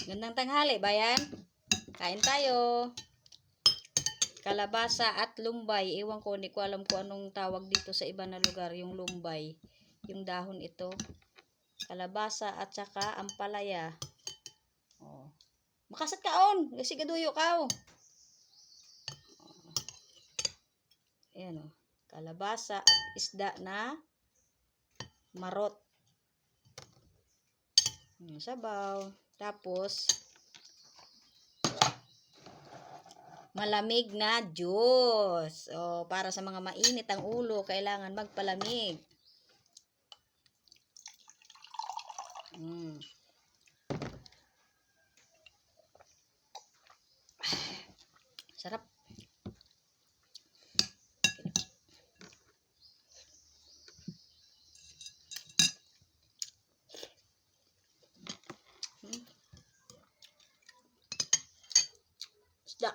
Gandang tanghali, bayan. Kain tayo. Kalabasa at lumbay. Ewan ko, hindi ko alam kung anong tawag dito sa iba na lugar, yung lumbay. Yung dahon ito. Kalabasa at saka ampalaya. Oh. Makasat kaon. Kasi gaduyo ka. Ayan o. Kalabasa, isda na marot. Sabaw. Tapos, malamig na juice. O, para sa mga mainit ang ulo, kailangan magpalamig. Sarap. Isda.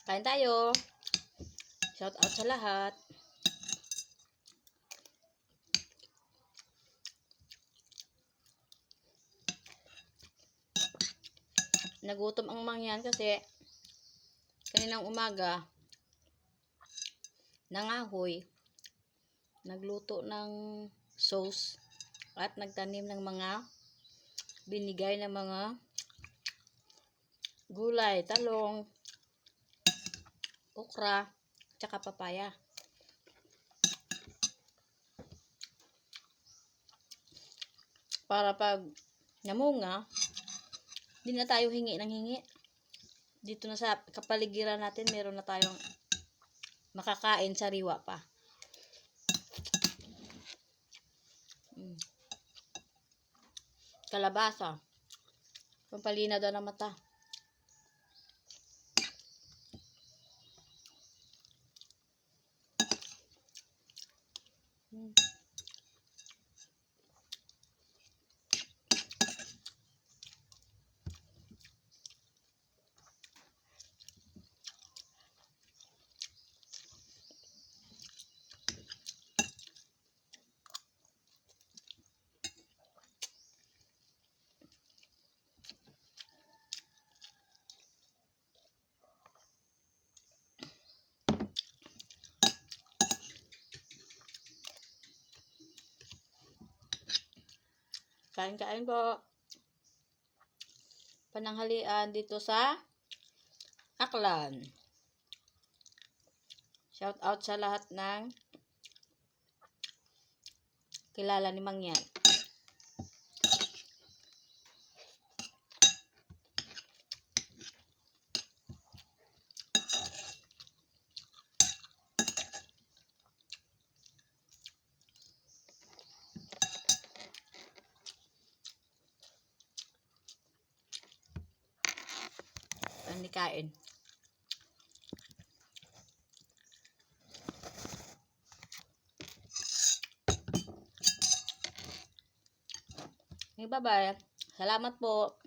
Kain tayo. Shout out sa lahat. Nagutom ang mangyan kasi kaninang umaga nangahoy, nagluto ng sauce at nagtanim ng mga binigay ng mga gulay, talong, okra, tsaka papaya. Para pag namunga, hindi na tayo hingi ng hingi. Dito na sa kapaligiran natin, meron na tayong makakain, sariwa pa. Kalabasa. Pampalinaw daw ng mata. Kain-kain po. Pananghalian dito sa Aklan. Shout out sa lahat ng kilala ni Mangyan. Hindi kain. Bye-bye. Salamat po.